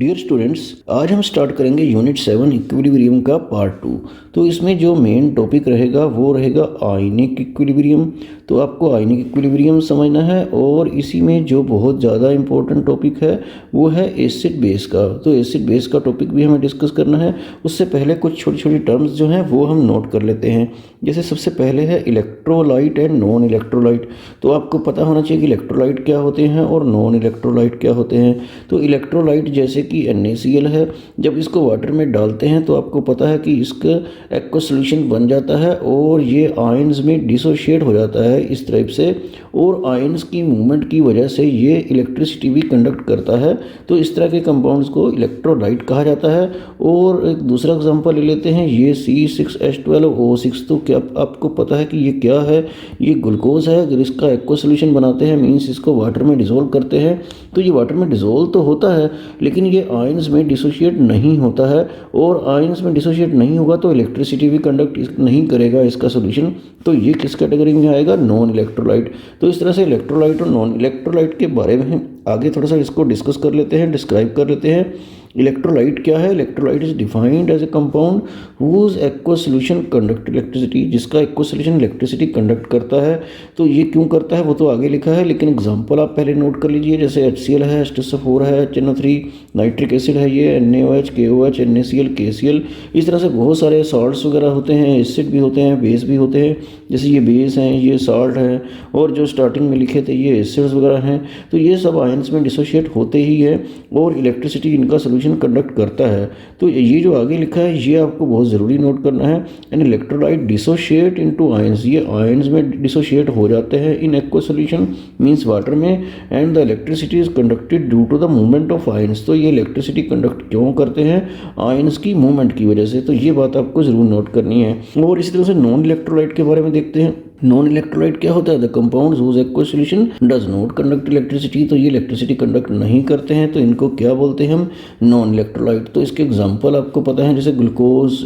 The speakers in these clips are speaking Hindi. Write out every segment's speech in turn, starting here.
डियर स्टूडेंट्स, आज हम स्टार्ट करेंगे यूनिट 7 इक्विलिब्रियम का पार्ट 2। तो इसमें जो मेन टॉपिक रहेगा वो रहेगा आयनिक इक्विलिब्रियम। तो आपको आयनिक इक्विलिब्रियम समझना है और इसी में जो बहुत ज़्यादा इंपॉर्टेंट टॉपिक है वो है एसिड बेस का। तो एसिड बेस का टॉपिक भी हमें डिस्कस करना है। उससे पहले कुछ छोटी छोटी टर्म्स जो हैं वो हम नोट कर लेते हैं। जैसे सबसे पहले है इलेक्ट्रोलाइट एंड नॉन इलेक्ट्रोलाइट। तो आपको पता होना चाहिए कि इलेक्ट्रोलाइट क्या होते हैं और नॉन इलेक्ट्रोलाइट क्या होते हैं। तो इलेक्ट्रोलाइट जैसे कि NaCl है, जब इसको वाटर में डालते हैं तो आपको पता है कि इसका एक्वा सॉल्यूशन बन जाता है और ये आयंस में डिसोशिएट हो जाता है इस टाइप से, और आयंस की मूवमेंट की वजह से ये इलेक्ट्रिसिटी भी कंडक्ट करता है। तो इस तरह के कंपाउंड्स को इलेक्ट्रोलाइट कहा जाता है। और एक दूसरा एग्जांपल ले लेते हैं, ये C6H12O6। तो क्या आपको पता है कि ये क्या है? ये ग्लूकोज है। अगर इसका एक्वा सॉल्यूशन बनाते हैं मीन्स इसको वाटर में डिसॉल्व करते हैं, तो ये वाटर में डिसॉल्व तो होता है लेकिन ये आयंस में डिसोशिएट नहीं होता है। और आयंस में डिसोशिएट नहीं होगा तो इलेक्ट्रिसिटी भी कंडक्ट नहीं करेगा इसका सॉल्यूशन। तो ये किस कैटेगरी में आएगा? Non electrolyte. तो इस तरह से इलेक्ट्रोलाइट और नॉन इलेक्ट्रोलाइट के बारे में हम आगे थोड़ा सा इसको डिस्कस कर लेते हैं, डिस्क्राइब कर लेते हैं। इलेक्ट्रोलाइट क्या है? Electrolyte is defined as a compound whose aqua solution conduct electricity, जिसका एक्वा सॉल्यूशन इलेक्ट्रिसिटी कंडक्ट करता है। तो ये क्यों करता है वो तो आगे लिखा है, लेकिन एग्जांपल आप पहले नोट कर लीजिए। जैसे HCl है, H2SO4 है, HNO3, नाइट्रिक एसिड है, ये NaOH, KOH, NaCl, KCl। इस तरह से बहुत सारे सॉल्ट्स वगैरह होते हैं, एसिड भी होते हैं, बेस भी होते हैं। जैसे ये बेस हैं, ये सॉल्ट है, और जो स्टार्टिंग में लिखे थे ये एसिड्स वगैरह हैं। तो ये सब आयंस में डिसोशिएट होते ही है और इलेक्ट्रिसिटी इनका सॉल्यूशन कंडक्ट करता है। तो ये जो आगे लिखा है ये आपको बहुत ज़रूरी नोट करना है। And electrolyte dissociate into ions, ये आयंस में डिसोशिएट हो जाते हैं in aqua solution means water में। And the electricity is conducted due to the movement of ions. तो ये इलेक्ट्रिसिटी कंडक्ट क्यों करते हैं? आयंस की मूवमेंट की वजह से। तो ये बात आपको ज़रूर नोट करनी है। और इसी तरह से नॉन इलेक्ट्रोलाइट के बारे में देखते हैं। नॉन इलेक्ट्रोलाइट क्या होता है? The compounds whose aqua solution does not conduct electricity. तो ये इलेक्ट्रिसिटी कंडक्ट नहीं करते हैं, तो इनको क्या बोलते हैं हम? Non electrolyte. तो इसके एग्जांपल आपको पता है, जैसे ग्लूकोज,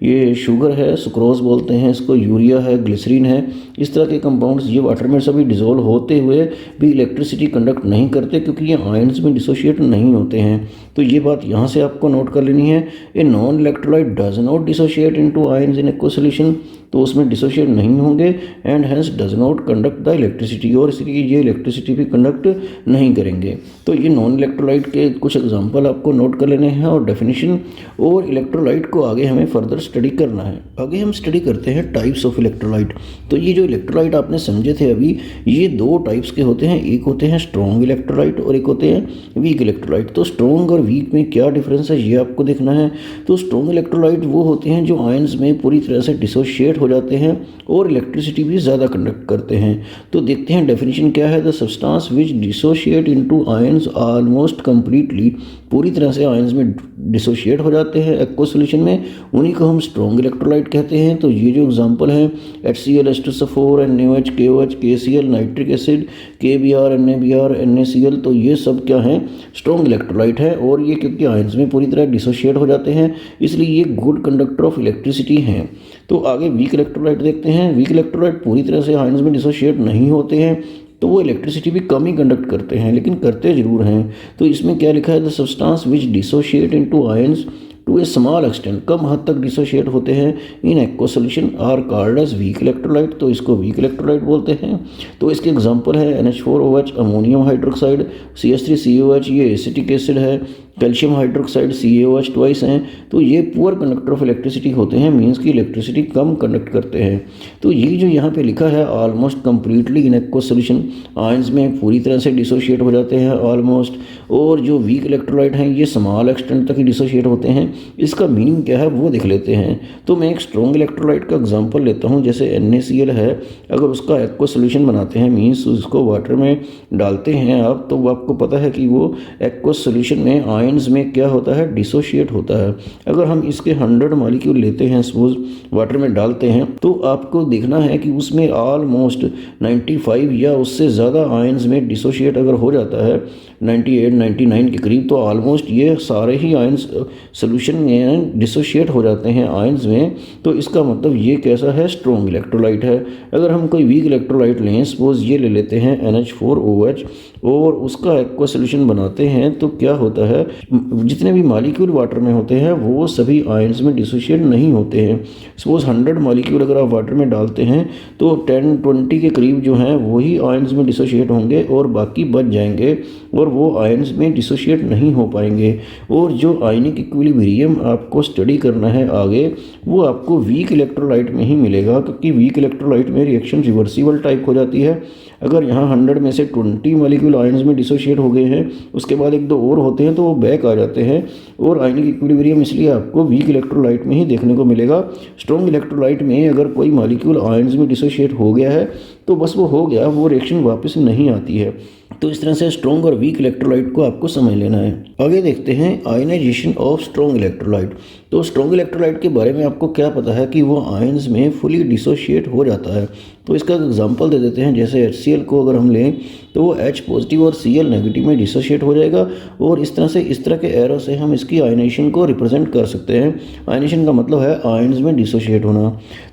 ये शुगर है, सुक्रोज बोलते हैं इसको, यूरिया है, ग्लिसरीन है। इस तरह के कंपाउंड्स ये वाटर में सभी डिसॉल्व होते हुए भी इलेक्ट्रिसिटी कंडक्ट नहीं करते क्योंकि ये आयंस में डिसोशिएट नहीं होते हैं। तो ये बात यहाँ से आपको नोट कर लेनी है। A non electrolyte does not dissociate into ions in aqua solution. तो उसमें डिसोशिएट नहीं होंगे and hence does not conduct the electricity, और इसलिए ये इलेक्ट्रिसिटी भी कंडक्ट नहीं करेंगे। तो ये नॉन इलेक्ट्रोलाइट के कुछ एग्जांपल आपको नोट कर लेने हैं और डेफिनेशन। और इलेक्ट्रोलाइट को आगे हमें फर्दर स्टडी करना है। आगे हम स्टडी करते हैं टाइप्स ऑफ इलेक्ट्रोलाइट। तो ये जो इलेक्ट्रोलाइट आपने समझे थे अभी, ये दो टाइप्स के होते हैं। एक होते हैं स्ट्रॉन्ग इलेक्ट्रोलाइट और एक होते हैं वीक इलेक्ट्रोलाइट। तो स्ट्रॉन्ग और वीक में क्या डिफरेंस है ये आपको देखना है। तो स्ट्रॉन्ग इलेक्ट्रोलाइट वो होते हैं जो आयंस में पूरी तरह से डिसोशिएट हो जाते हैं और इलेक्ट्रिसिटी भी ज़्यादा कंडक्ट करते हैं। तो देखते हैं डेफिनेशन क्या है। The substance which dissociate into ions almost completely, पूरी तरह से आयंस में डिसोशिएट हो जाते हैं एक्वा सॉल्यूशन में, उन्हीं को हम स्ट्रॉन्ग इलेक्ट्रोलाइट कहते हैं। तो ये जो एग्जांपल हैं HCl, H2SO4, NaOH, KOH, KCl, nitric acid, KBr, NaBr, NaCl, तो ये सब क्या हैं? स्ट्रॉन्ग इलेक्ट्रोलाइट है। और ये क्योंकि आयंस में पूरी तरह डिसोशिएट हो जाते हैं इसलिए ये गुड कंडक्टर ऑफ इलेक्ट्रिसिटी हैं। तो आगे वीक इलेक्ट्रोलाइट देखते हैं। वीक इलेक्ट्रोलाइट पूरी तरह से आयंस में डिसोशिएट नहीं होते हैं, तो वो इलेक्ट्रिसिटी भी कम ही कंडक्ट करते हैं लेकिन करते जरूर हैं। तो इसमें क्या लिखा है? The substance which dissociate into ions to a small extent, कम हद तक डिसोशिएट होते हैं in aqua solution are called as weak electrolyte. तो इसको वीक इलेक्ट्रोलाइट बोलते हैं। तो इसके एग्जांपल है NH4OH, अमोनियम हाइड्रोक्साइड, CH3COH, ये एसिटिक एसिड है, कैल्शियम हाइड्रोक्साइड, CaOH ट्वाइस हैं। तो ये पुअर कंडक्टर ऑफ इलेक्ट्रिसिटी होते हैं, मीन्स की इलेक्ट्रिसिटी कम कंडक्ट करते हैं। तो ये जो यहाँ पे लिखा है almost completely in aqua solution, ions में पूरी तरह से डिसोशिएट हो जाते हैं ऑलमोस्ट। और जो वीक इलेक्ट्रोलाइट हैं ये स्मॉल एक्सटेंट तक ही डिसोशिएट होते हैं। इसका मीनिंग क्या है वो देख लेते हैं। तो मैं एक स्ट्रॉन्ग इलेक्ट्रोलाइट का एग्जांपल लेता हूँ। जैसे NaCl है, अगर उसका एक्वा सॉल्यूशन बनाते हैं मीन्स उसको वाटर में डालते हैं आप, तो आपको पता है कि वो एक्वा सॉल्यूशन में आयंस में क्या होता है? डिसोशिएट होता है। अगर हम इसके 100 मॉलिक्यूल लेते हैं, सपोज वाटर में डालते हैं, तो आपको देखना है कि उसमें ऑलमोस्ट 95 या उससे ज़्यादा आयंस में डिसोशिएट अगर हो जाता है, 98, 99 के करीब, तो ऑलमोस्ट ये सारे ही आयंस सोल्यूशन में डिसोशिएट हो जाते हैं आयंस में। तो इसका मतलब ये कैसा है? स्ट्रॉन्ग इलेक्ट्रोलाइट है। अगर हम कोई वीक इलेक्ट्रोलाइट लें, सपोज ये ले लेते हैं NH4OH, और उसका एक्वा सोल्यूशन बनाते हैं, तो क्या होता है जितने भी मॉलिक्यूल वाटर में होते हैं वो सभी आयंस में डिसोशिएट नहीं होते हैं। सपोज 100 मॉलिक्यूल अगर आप वाटर में डालते हैं तो 10-20 के करीब जो हैं वही आयंस में डिसोशिएट होंगे और बाकी बच जाएंगे और वो आयंस में डिसोशिएट नहीं हो पाएंगे। और जो आयनिक इक्विलिब्रियम आपको स्टडी करना है आगे, वो आपको वीक इलेक्ट्रोलाइट में ही मिलेगा, क्योंकि वीक इलेक्ट्रोलाइट में रिएक्शन रिवर्सिबल टाइप हो जाती है। अगर यहाँ 100 में से 20 मॉलिक्यूल आयंस में डिसोशिएट हो गए हैं, उसके बाद 1-2 और होते हैं तो वो बैक आ जाते हैं। और आयनिक इक्विलिब्रियम इसलिए आपको वीक इलेक्ट्रोलाइट में ही देखने को मिलेगा। स्ट्रॉन्ग इलेक्ट्रोलाइट में अगर कोई मॉलिक्यूल आयंस में डिसोशिएट हो गया है तो बस वो हो गया, वो रिएक्शन वापस नहीं आती है। तो इस तरह से स्ट्रॉन्ग और वीक इलेक्ट्रोलाइट को आपको समझ लेना है। आगे देखते हैं आयनाइजेशन ऑफ स्ट्रॉन्ग इलेक्ट्रोलाइट। तो स्ट्रॉन्ग इलेक्ट्रोलाइट के बारे में आपको क्या पता है कि वो आयंस में फुली डिसोशिएट हो जाता है। तो इसका एग्जांपल दे देते हैं। जैसे HCl को अगर हम लें तो वो H पॉजिटिव और Cl नेगेटिव में डिसोशिएट हो जाएगा। और इस तरह के एरो से हम इसकी आयनेशन को रिप्रेजेंट कर सकते हैं। आयनेशन का मतलब है आयंस में डिसोशिएट होना।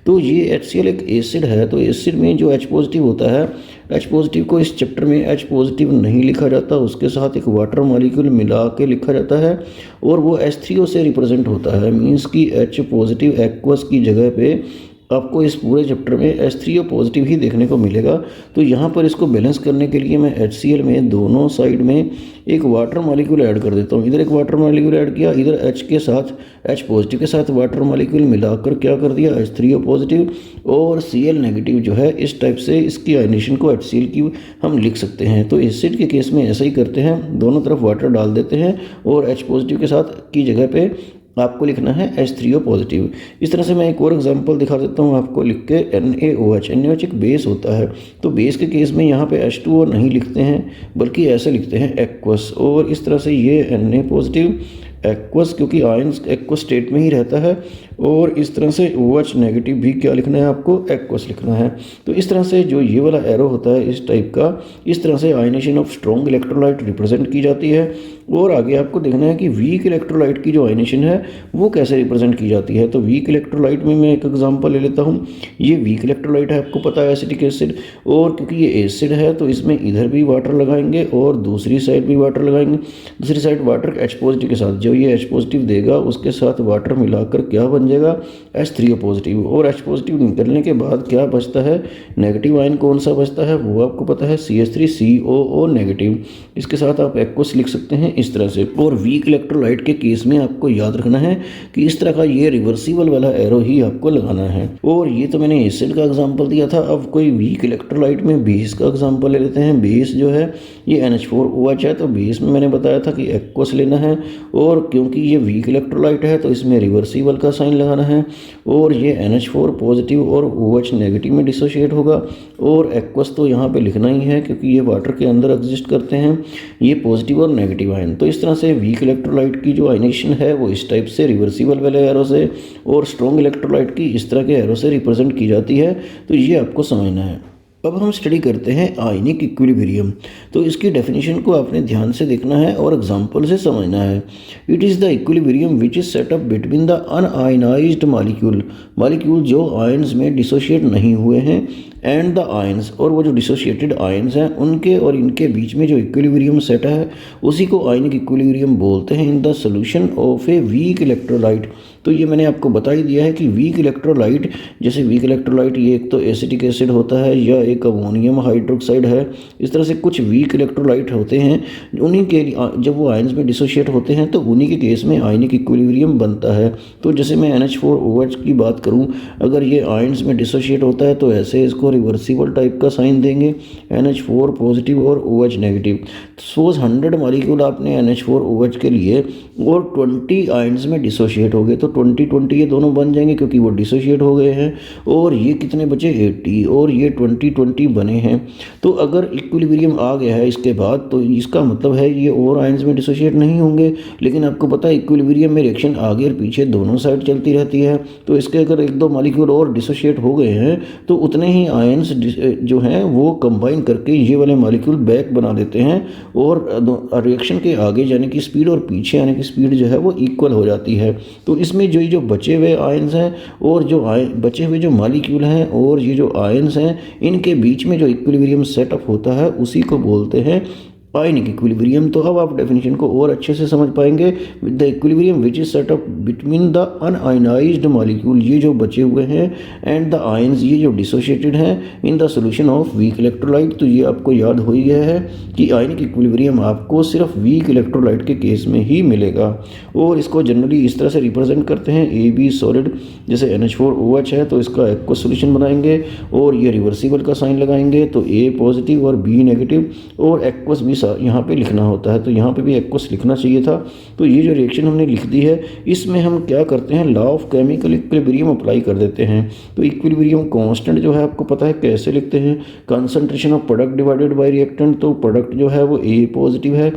तो ये HCl एक एसिड है, तो एसिड में जो H पॉजिटिव होता है, H पॉजिटिव को इस चैप्टर में H पॉजिटिव नहीं लिखा जाता, उसके साथ एक वाटर मॉलिक्यूल मिला के लिखा जाता है और वो H3O से रिप्रेजेंट होता है। मीन्स कि H पॉजिटिव एक्वस की जगह पे आपको इस पूरे चैप्टर में H3O पॉजिटिव ही देखने को मिलेगा। तो यहाँ पर इसको बैलेंस करने के लिए मैं HCl में दोनों साइड में एक वाटर मॉलिक्यूल ऐड कर देता हूँ। इधर एक वाटर मॉलिक्यूल ऐड किया, इधर H के साथ H पॉजिटिव के साथ वाटर मॉलिक्यूल मिलाकर क्या कर दिया, H3O पॉजिटिव और Cl नेगेटिव जो है, इस टाइप से इसकी आयनेशन को HCl की हम लिख सकते हैं। तो एसिड के केस में ऐसा ही करते हैं, दोनों तरफ वाटर डाल देते हैं और H पॉजिटिव के साथ की जगह पे आपको लिखना है H3O पॉजिटिव। इस तरह से मैं एक और एग्जांपल दिखा देता हूँ आपको लिख के। NaOH, NaOH एक बेस होता है। तो बेस के केस में यहाँ पे H2O नहीं लिखते हैं, बल्कि ऐसे लिखते हैं एक्वस। और इस तरह से ये Na पॉजिटिव एक्वस, क्योंकि आयंस एक्वस स्टेट में ही रहता है। और इस तरह से OH नेगेटिव भी क्या लिखना है आपको, एक्वस लिखना है। तो इस तरह से जो ये वाला एरो होता है इस टाइप का, इस तरह से ionisation of strong electrolyte represent की जाती है। और आगे आपको देखना है कि वीक इलेक्ट्रोलाइट की जो आयनेशन है वो कैसे रिप्रेजेंट की जाती है। तो वीक इलेक्ट्रोलाइट में मैं एक एग्जांपल ले लेता हूँ। ये वीक इलेक्ट्रोलाइट है, आपको पता है एसिटिक एसिड। और क्योंकि ये एसिड है तो इसमें इधर भी वाटर लगाएंगे और दूसरी साइड भी वाटर लगाएंगे। दूसरी साइड वाटर H पॉजिटिव के साथ, जो ये H पॉजिटिव देगा उसके साथ वाटर मिलाकर क्या बन जाएगा, H3O पॉजिटिव। और H पॉजिटिव निकलने के बाद क्या बचता है, नेगेटिव आयन कौन सा बचता है वो आपको पता है, CH3COO नेगेटिव। इसके साथ आप एक्वस लिख सकते हैं इस तरह से। और वीक इलेक्ट्रोलाइट के केस में आपको याद रखना है कि इस तरह का ये रिवर्सिबल वाला एरो ही आपको लगाना है। और ये तो मैंने एसिड का एग्जांपल दिया था। अब कोई वीक इलेक्ट्रोलाइट में बेस का एग्जांपल ले लेते हैं। बेस जो है ये NH4OH है, तो बेस में मैंने बताया था कि एक्वस लेना है। और क्योंकि ये वीक इलेक्ट्रोलाइट है तो इसमें रिवर्सिबल का साइन लगाना है। और ये NH4 पॉजिटिव और OH नेगेटिव में डिसोशिएट होगा। और एक्वस तो यहाँ पे लिखना ही है क्योंकि ये वाटर के अंदर एग्जिस्ट करते हैं, ये पॉजिटिव और नेगेटिव आयन। तो इस तरह से वीक इलेक्ट्रोलाइट की जो आयनेशन है वो इस टाइप से रिवर्सिबल वाले एरो से, और स्ट्रॉन्ग इलेक्ट्रोलाइट की इस तरह के एरो से रिप्रेजेंट की जाती है। तो ये आपको समझना है। अब हम स्टडी करते हैं आयनिक इक्विलिब्रियम। तो इसकी डेफिनेशन को आपने ध्यान से देखना है और एग्जांपल से समझना है। It is the equilibrium which is set up between the un-ionised molecule जो आयंस में डिसोशिएट नहीं हुए हैं, एंड द आयंस, और वो जो डिसोशिएटेड आयंस हैं उनके और इनके बीच में जो इक्विलिब्रियम सेट है उसी को आयनिक इक्विलिब्रियम बोलते हैं in the solution of a week electrolyte. तो ये मैंने आपको बता ही दिया है कि वीक इलेक्ट्रोलाइट, जैसे वीक इलेक्ट्रोलाइट ये एक तो एसिटिक एसिड होता है या एक अमोनियम हाइड्रोक्साइड है। इस तरह से कुछ वीक इलेक्ट्रोलाइट होते हैं, उन्हीं के जब वो आयंस में डिसोशिएट होते हैं तो उन्हीं के केस में आयनिक इक्विलिब्रियम बनता है। तो जैसे मैं NH4OH की बात करूं, अगर ये आयंस में डिसोशिएट होता है तो ऐसे इसको रिवर्सिबल टाइप का साइन देंगे, NH4 पॉजिटिव और OH नेगेटिव। सपोज 100 मॉलिक्यूल आपने NH4OH के लिए और 20 आयंस में डिसोशिएट हो गए, तो 20-20 ये दोनों बन जाएंगे क्योंकि वो डिसोशिएट हो गए हैं। और ये कितने बचे, 80, और ये 20-20 बने हैं। तो अगर इक्विलिब्रियम आ गया है इसके बाद, तो इसका मतलब है ये और आयंस में डिसोशिएट नहीं होंगे। लेकिन आपको पता है इक्विलिब्रियम में रिएक्शन आगे और पीछे दोनों साइड चलती रहती है। तो इसके अगर 1-2 मॉलिक्यूल और डिसोशिएट हो गए हैं तो उतने ही आयंस जो हैं वो कंबाइन करके ये वाले मॉलिक्यूल बैक बना देते हैं, और रिएक्शन के आगे जाने की स्पीड और पीछे आने की स्पीड जो है वो इक्वल हो जाती है। तो इसमें जो बचे हुए आयंस हैं और जो बचे हुए जो मॉलिक्यूल हैं और ये जो आयंस हैं, इनके बीच में जो इक्विलिब्रियम सेटअप होता है उसी को बोलते हैं आयनिक इक्विलिब्रियम। तो अब आप डेफिनेशन को और अच्छे से समझ पाएंगे। With the equilibrium which is set up between the un-ionised molecule, ये जो बचे हुए हैं, एंड द आयंस, ये जो डिसोशिएटेड हैं, in the solution of week electrolyte. तो ये आपको याद हो ही गया है कि आयनिक इक्विलिब्रियम आपको सिर्फ वीक इलेक्ट्रोलाइट के केस में ही मिलेगा। और इसको जनरली इस तरह से रिप्रेजेंट करते हैं, ए बी सॉलिड, जैसे NH4OH है तो इसका एक्वस सोल्यूशन बनाएंगे और ये रिवर्सिबल का साइन लगाएंगे, तो ए पॉजिटिव और बी नेगेटिव, और एक्वस भी यहाँ पे लिखना होता है, तो यहाँ पे भी एक्वस लिखना चाहिए था। तो ये जो रिएक्शन हमने लिख दी है, इसमें हम क्या करते हैं, law of chemical equilibrium apply कर देते हैं। तो इक्विलिब्रियम कांस्टेंट जो है आपको पता है कैसे लिखते हैं, concentration of product divided by reactant. तो प्रोडक्ट जो है वो ए पॉजिटिव है,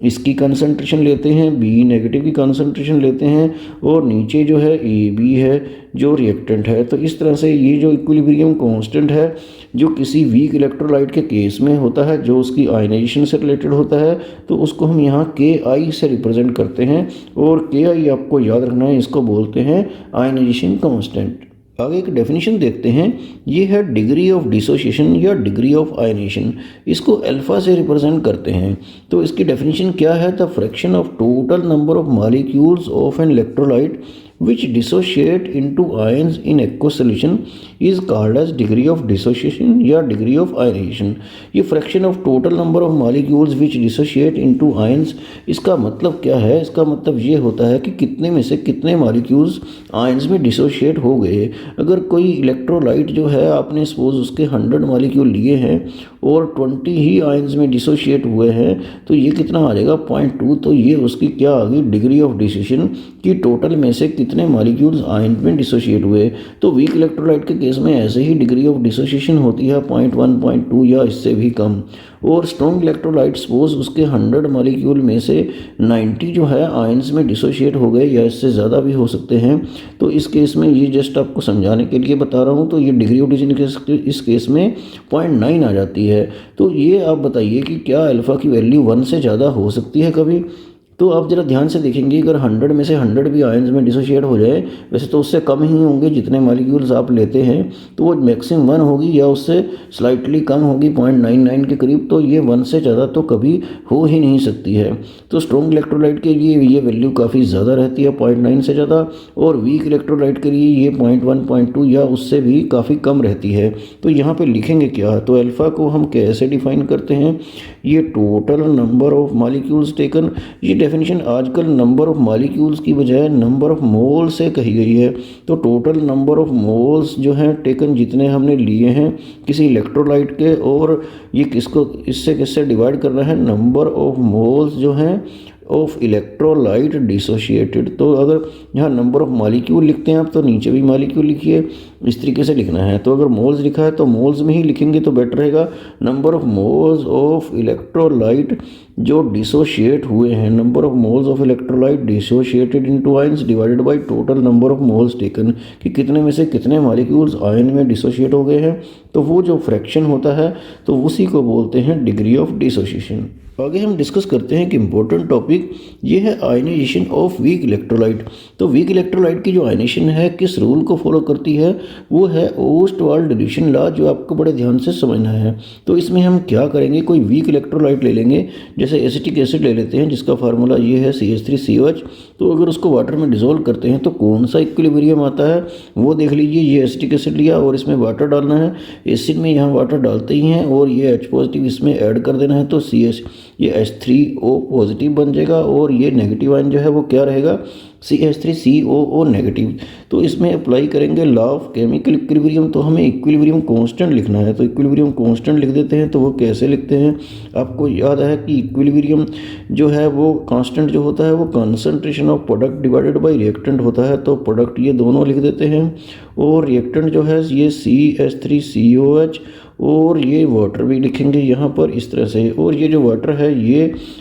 इसकी कंसंट्रेशन लेते हैं, बी नेगेटिव की कंसंट्रेशन लेते हैं, और नीचे जो है ए बी है जो रिएक्टेंट है। तो इस तरह से ये जो इक्विलिब्रियम कांस्टेंट है जो किसी वीक इलेक्ट्रोलाइट के केस में होता है, जो उसकी आयनाइजेशन से रिलेटेड होता है, तो उसको हम यहाँ KI से रिप्रेजेंट करते हैं। और KI आपको याद रखना है, इसको बोलते हैं आयनाइजेशन कांस्टेंट। आगे एक डेफिनेशन देखते हैं, ये है डिग्री ऑफ डिसोसिएशन या डिग्री ऑफ आयनेशन। इसको अल्फा से रिप्रेजेंट करते हैं। तो इसकी डेफिनेशन क्या है, the fraction of total number of molecules of an electrolyte which dissociate into ions in aqueous solution is called as degree of dissociation या degree of ionization। ये fraction of total number of molecules which dissociate into ions, इसका मतलब क्या है, इसका मतलब ये होता है कि कितने में से कितने मॉलिक्यूल्स आयंस में डिसोशिएट हो गए। अगर कोई इलेक्ट्रोलाइट जो है आपने सपोज उसके 100 मॉलिक्यूल लिए हैं और 20 ही आयंस में डिसोशिएट हुए हैं, तो ये कितना आ जाएगा 0.2। तो ये उसकी क्या आ गई, डिग्री ऑफ डिसोसिएशन की टोटल में से कितने मॉलिक्यूल्स आयन में डिसोशिएट हुए। तो वीक इलेक्ट्रोलाइट के केस में ऐसे ही डिग्री ऑफ डिसोसिएशन होती है 0.1, 0.2 या इससे भी कम। और स्ट्रॉन्ग इलेक्ट्रोलाइट सपोज उसके 100 मॉलिक्यूल में से 90 जो है आयंस में डिसोशिएट हो गए या इससे ज़्यादा भी हो सकते हैं। तो इस केस में ये जस्ट आपको समझाने के लिए बता रहा हूँ। तो ये डिग्री ऑफ डिसोसिएशन इस केस में 0.9 आ जाती है। तो ये आप बताइए कि क्या अल्फ़ा की वैल्यू 1 से ज़्यादा हो सकती है कभी। तो आप ज़रा ध्यान से देखेंगे, अगर 100 में से 100 भी आयंस में डिसोशिएट हो जाए, वैसे तो उससे कम ही होंगे जितने मॉलिक्यूल्स आप लेते हैं, तो वो मैक्सिमम 1 होगी या उससे स्लाइटली कम होगी 0.99 के करीब। तो ये 1 से ज़्यादा तो कभी हो ही नहीं सकती है। तो स्ट्रॉन्ग इलेक्ट्रोलाइट के लिए ये वैल्यू काफ़ी ज़्यादा रहती है 0.9 से ज़्यादा, और वीक इलेक्ट्रोलाइट के लिए ये 0.1, 0.2 या उससे भी काफ़ी कम रहती है। तो यहाँ पर लिखेंगे क्या, तो अल्फ़ा को हम कैसे डिफाइन करते हैं, ये total number of molecules taken. ये डेफिनेशन आजकल नंबर ऑफ मॉलिक्यूल्स की बजाय नंबर ऑफ मोल से कही गई है। तो टोटल नंबर ऑफ मोल्स जो हैं टेकन, जितने हमने लिए हैं किसी इलेक्ट्रोलाइट के, और ये किसको इससे किससे डिवाइड करना है, नंबर ऑफ मोल्स जो हैं ऑफ इलेक्ट्रोलाइट डिसोशिएटेड। तो अगर यहाँ नंबर ऑफ मॉलिक्यूल लिखते हैं आप, तो नीचे भी मॉलिक्यूल लिखिए, इस तरीके से लिखना है। तो अगर मोल्स लिखा है तो मोल्स में ही लिखेंगे तो बेटर रहेगा। Number of moles of electrolyte जो डिसोशिएट हुए हैं, number of moles of electrolyte dissociated into ions divided by total number of moles taken, कि कितने में से कितने मॉलिक्यूल्स आयन में डिसोशिएट हो गए हैं। तो वो जो फ्रैक्शन होता है तो उसी को बोलते हैं डिग्री ऑफ डिसोसिएशन। आगे हम डिस्कस करते हैं कि इम्पोर्टेंट टॉपिक ये है आयनाइजेशन ऑफ वीक इलेक्ट्रोलाइट। तो वीक इलेक्ट्रोलाइट की जो आयनाइजेशन है किस रूल को फॉलो करती है, वो है ओस्टवाल्ड डिल्यूशन लॉ, जो आपको बड़े ध्यान से समझना है। तो इसमें हम क्या करेंगे, कोई वीक इलेक्ट्रोलाइट ले लेंगे, जैसे एसिटिक एसिड ले लेते हैं जिसका फार्मूला ये है CH3COH। तो अगर उसको वाटर में डिसॉल्व करते हैं तो कौन सा इक्विलिब्रियम आता है वो देख लीजिए। ये एसिटिक एसिड लिया और इसमें वाटर डालना है, एसिड में यहाँ वाटर डालते ही हैं और ये H पॉजिटिव इसमें ऐड कर देना है, तो CH ये H3O पॉजिटिव बन जाएगा, और ये नेगेटिव आयन जो है वो क्या रहेगा, CH3COO नेगेटिव। तो इसमें अप्लाई करेंगे लॉ ऑफ केमिकल इक्विलिब्रियम। तो हमें इक्विलिब्रियम कांस्टेंट लिखना है, तो इक्विलिब्रियम कांस्टेंट लिख देते हैं। तो वो कैसे लिखते हैं, आपको याद है कि इक्विलिब्रियम जो है वो कांस्टेंट जो होता है वो concentration of product divided by reactant होता है। तो प्रोडक्ट ये दोनों लिख देते हैं, और रिएक्टेंट जो है ये CH3COH, और ये वाटर भी लिखेंगे यहाँ पर इस तरह से। और ये जो वाटर है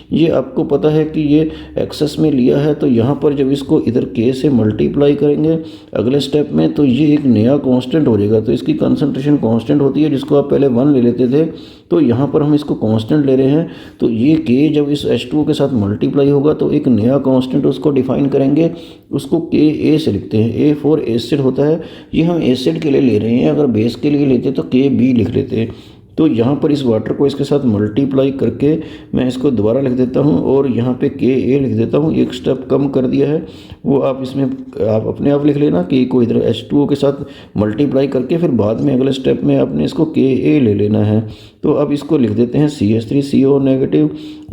ये आपको पता है कि ये एक्सेस में लिया है, तो यहाँ पर जब इसको इधर K से मल्टीप्लाई करेंगे अगले स्टेप में, तो ये एक नया कांस्टेंट हो जाएगा। तो इसकी कंसंट्रेशन कांस्टेंट होती है, जिसको आप पहले 1 ले लेते थे, तो यहाँ पर हम इसको कांस्टेंट ले रहे हैं। तो ये K जब इस H2O के साथ मल्टीप्लाई होगा तो एक नया कांस्टेंट उसको डिफाइन करेंगे, उसको KA से लिखते हैं। A फॉर एसिड होता है, ये हम एसिड के लिए ले रहे हैं, अगर बेस के लिए लेते तो KB लिख लेते हैं। तो यहाँ पर इस वाटर को इसके साथ मल्टीप्लाई करके मैं इसको दोबारा लिख देता हूँ और यहाँ पे Ka लिख देता हूँ। एक स्टेप कम कर दिया है, वो आप इसमें आप अपने आप लिख लेना कि को इधर H2O के साथ मल्टीप्लाई करके फिर बाद में अगले स्टेप में आपने इसको Ka ले लेना है। तो अब इसको लिख देते हैं CH3CO नेगेटिव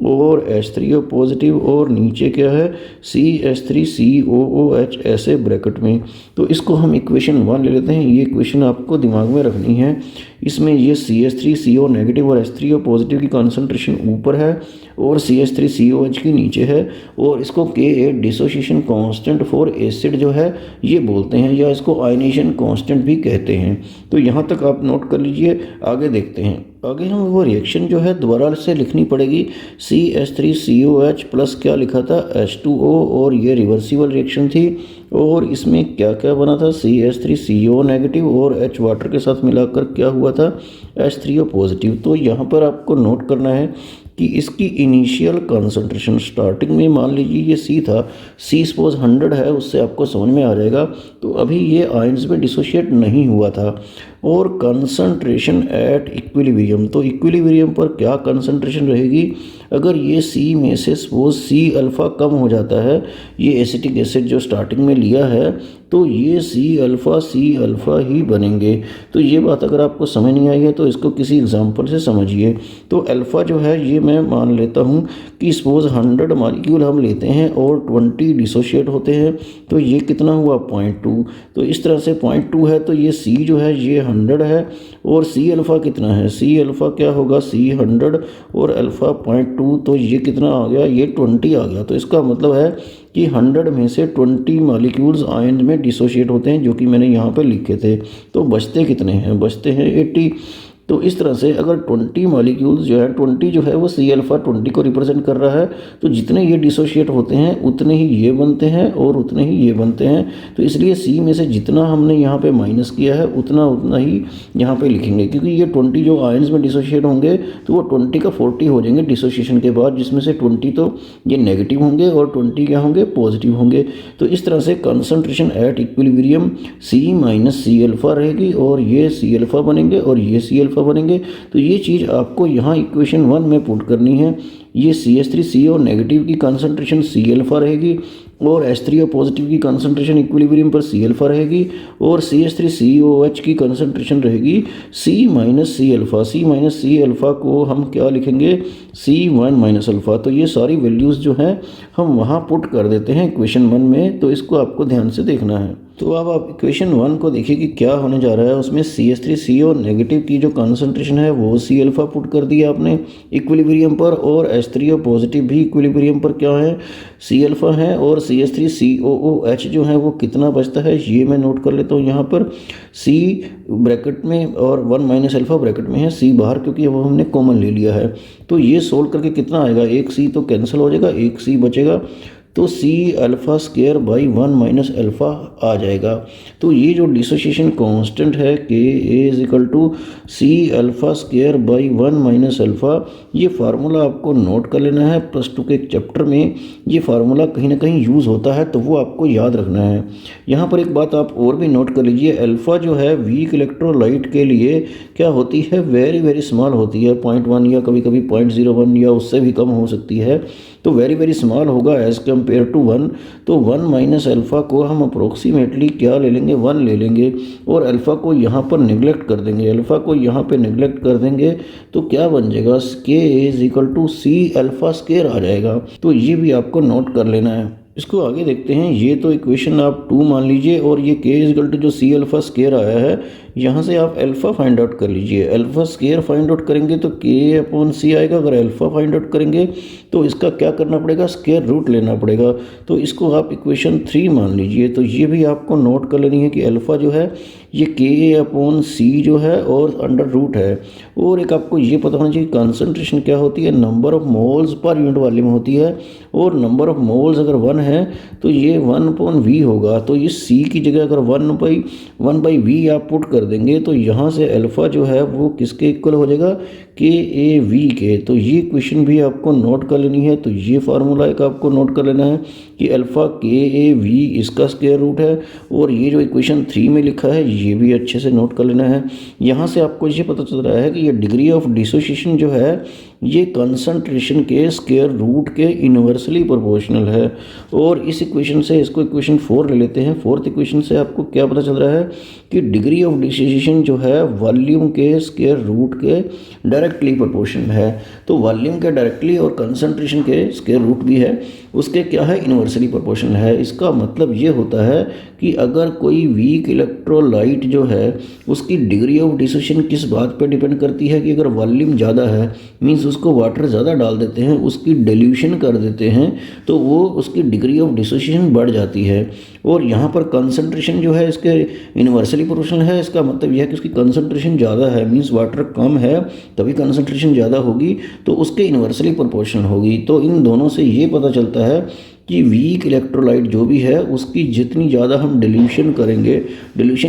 और H3O पॉजिटिव और नीचे क्या है CH3COOH ऐसे ब्रैकेट में। तो इसको हम इक्वेशन 1 ले लेते हैं। ये इक्वेशन आपको दिमाग में रखनी है। इसमें ये CH3CO नेगेटिव और H3O पॉजिटिव की कॉन्सेंट्रेशन ऊपर है और CH3COH की नीचे है और इसको Ka dissociation constant for acid जो है ये बोलते हैं या इसको आयनेशन कांस्टेंट भी कहते हैं। तो यहाँ तक आप नोट कर लीजिए, आगे देखते हैं। आगे हम वो रिएक्शन जो है दोबारा से लिखनी पड़ेगी। CH3COH प्लस क्या लिखा था H2O और ये रिवर्सिबल रिएक्शन थी और इसमें क्या क्या बना था CH3CO नेगेटिव और H वाटर के साथ मिलाकर क्या हुआ था H3O पॉजिटिव। तो यहाँ पर आपको नोट करना है कि इसकी इनिशियल कंसंट्रेशन स्टार्टिंग में मान लीजिए ये C था, C सपोज 100 है, उससे आपको समझ में आ जाएगा। तो अभी ये आयंस में डिसोशिएट नहीं हुआ था और कंसंट्रेशन एट इक्विलिब्रियम, तो इक्विलिब्रियम पर क्या कंसंट्रेशन रहेगी अगर ये C में से सपोज C अल्फ़ा कम हो जाता है, ये एसिटिक एसिड जो स्टार्टिंग में लिया है तो ये C अल्फ़ा ही बनेंगे। तो ये बात अगर आपको समझ नहीं आई है तो इसको किसी एग्जांपल से समझिए। तो अल्फ़ा जो है ये मैं मान लेता हूँ कि सपोज 100 मॉलिक्यूल हम लेते हैं और 20 डिसोशिएट होते हैं, तो ये कितना हुआ 0.2। तो इस तरह से 0.2 है तो ये C जो है ये 100 है और C अल्फ़ा कितना है, C अल्फ़ा क्या होगा C 100 और अल्फ़ा 0.2, तो ये कितना आ गया ये 20 आ गया। तो इसका मतलब है कि 100 में से 20 मॉलिक्यूल्स आयन में डिसोशिएट होते हैं, जो कि मैंने यहाँ पे लिखे थे। तो बचते कितने हैं, बचते हैं 80। तो इस तरह से अगर 20 मॉलिक्यूल्स जो है 20 जो है वो C अल्फ़ा 20 को रिप्रेजेंट कर रहा है, तो जितने ये डिसोशिएट होते हैं उतने ही ये बनते हैं और उतने ही ये बनते हैं। तो इसलिए C में से जितना हमने यहाँ पे माइनस किया है उतना ही यहाँ पे लिखेंगे, क्योंकि ये 20 जो आयंस में डिसोशिएट होंगे तो वो 20 का 40 हो जाएंगे डिसोशिएशन के बाद, जिसमें से 20 तो ये नेगेटिव होंगे और 20 क्या होंगे पॉजिटिव होंगे। तो इस तरह से concentration at equilibrium C minus C alpha रहेगी और ये C अल्फ़ा बनेंगे और ये C अल्फ़ा बनेंगे। तो ये चीज़ आपको यहाँ इक्वेशन 1 में पुट करनी है। ये CH3CO नेगेटिव की कंसंट्रेशन C अल्फ़ा रहेगी और H3O पॉजिटिव की कंसंट्रेशन इक्विलिब्रियम पर C अल्फ़ा रहेगी और CH3COH की कंसंट्रेशन रहेगी C minus C alpha. C minus C alpha को हम क्या लिखेंगे C1 माइनस अल्फ़ा। तो ये सारी वैल्यूज़ जो हैं हम वहाँ पुट कर देते हैं इक्वेशन 1 में, तो इसको आपको ध्यान से देखना है। तो अब आप इक्वेशन 1 को देखिए कि क्या होने जा रहा है। उसमें CH3CO नेगेटिव की जो कंसंट्रेशन है वो C अल्फ़ा पुट कर दिया आपने इक्विलिब्रियम पर और H3O पॉजिटिव भी इक्विलिब्रियम पर क्या है C अल्फ़ा है और CH3COOH जो है वो कितना बचता है ये मैं नोट कर लेता हूँ यहाँ पर। C ब्रैकेट में और 1 माइनस अल्फ़ा ब्रैकेट में है, C बाहर क्योंकि वो हमने कॉमन ले लिया है। तो ये सोल्व करके कितना आएगा, एक C तो कैंसिल हो जाएगा, एक C बचेगा, तो C alpha square by 1 minus alpha आ जाएगा। तो ये जो डिसोसिएशन कांस्टेंट है Ka is equal to C alpha square by 1 minus alpha, ये फार्मूला आपको नोट कर लेना है। +2 के एक चैप्टर में ये फार्मूला कहीं ना कहीं यूज़ होता है, तो वो आपको याद रखना है। यहाँ पर एक बात आप और भी नोट कर लीजिए, अल्फ़ा जो है वीक इलेक्ट्रोलाइट के लिए क्या होती है वेरी स्मॉल होती है, 0.1 या कभी कभी 0.01 या उससे भी कम हो सकती है। तो वेरी स्मॉल होगा एज़ कम्पेयर टू 1। तो 1 माइनस अल्फ़ा को हम अप्रोक्सीमेटली क्या ले लेंगे 1 ले लेंगे और अल्फ़ा को यहाँ पर निगलेक्ट कर देंगे, अल्फ़ा को यहाँ पे निगलेक्ट कर देंगे तो क्या बन जाएगा K is equal to C alpha square आ जाएगा। तो ये भी आपको नोट कर लेना है। इसको आगे देखते हैं। ये तो इक्वेशन आप 2 मान लीजिए और ये K इज इक्वल टू जो C अल्फ़ा स्क्वायर आया है यहाँ से आप अल्फ़ा फाइंड आउट कर लीजिए। अल्फ़ा स्क्वायर फाइंड आउट करेंगे तो K अपॉन C आएगा। अगर अल्फ़ा फाइंड आउट करेंगे तो इसका क्या करना पड़ेगा स्क्वायर रूट लेना पड़ेगा। तो इसको आप इक्वेशन 3 मान लीजिए। तो ये भी आपको नोट कर लेनी है कि अल्फ़ा जो है ये K अपॉन C जो है और अंडर रूट है। और एक आपको ये पता होना चाहिए कंसंट्रेशन क्या होती है, number of moles per unit volume होती है और नंबर ऑफ मोल्स अगर 1 है तो ये 1/V होगा। तो ये C की जगह अगर 1/V आप पुट कर देंगे तो यहाँ से अल्फ़ा जो है वो किसके इक्वल हो जाएगा KAV के। तो ये क्वेश्चन भी आपको नोट कर लेनी है। तो ये फार्मूला एक आपको नोट कर लेना है कि अल्फ़ा KAV इसका स्क्वायर रूट है और ये जो इक्वेशन 3 में लिखा है ये भी अच्छे से नोट कर लेना है। यहाँ से आपको ये पता चल रहा है कि ये डिग्री ऑफ डिसोसिएशन जो है ये कंसंट्रेशन के स्क्वायर रूट के इन्वर्सली प्रोपोर्शनल है। और इस इक्वेशन से इसको इक्वेशन 4 ले लेते हैं। फोर्थ इक्वेशन से आपको क्या पता चल रहा है कि डिग्री ऑफ डिसोसिएशन जो है वॉल्यूम के स्क्वायर रूट के डायरेक्टली प्रोपोर्शनल है। तो वॉल्यूम के डायरेक्टली और कंसंट्रेशन के स्क्वायर रूट भी है उसके क्या है, इन्वर्सली प्रोपोर्शनल है। इसका मतलब ये होता है कि अगर कोई वीक इलेक्ट्रोलाइट जो है उसकी डिग्री ऑफ डिसोसिएशन किस बात पर डिपेंड करती है कि अगर वॉल्यूम ज़्यादा है मीन्स उसको वाटर ज़्यादा डाल देते हैं, उसकी डिल्यूशन कर देते हैं, तो वो उसकी डिग्री ऑफ डिसोसिएशन बढ़ जाती है। और यहाँ पर कंसंट्रेशन जो है इसके इन्वर्सली प्रोपोर्शनल है। इसका मतलब यह है कि उसकी कंसंट्रेशन ज़्यादा है मीन्स वाटर कम है तभी कंसंट्रेशन ज़्यादा होगी तो उसके इन्वर्सली प्रोपोर्शनल होगी। तो इन दोनों से ये पता चलता है कि वीक इलेक्ट्रोलाइट जो भी है उसकी जितनी ज़्यादा हम डिल्यूशन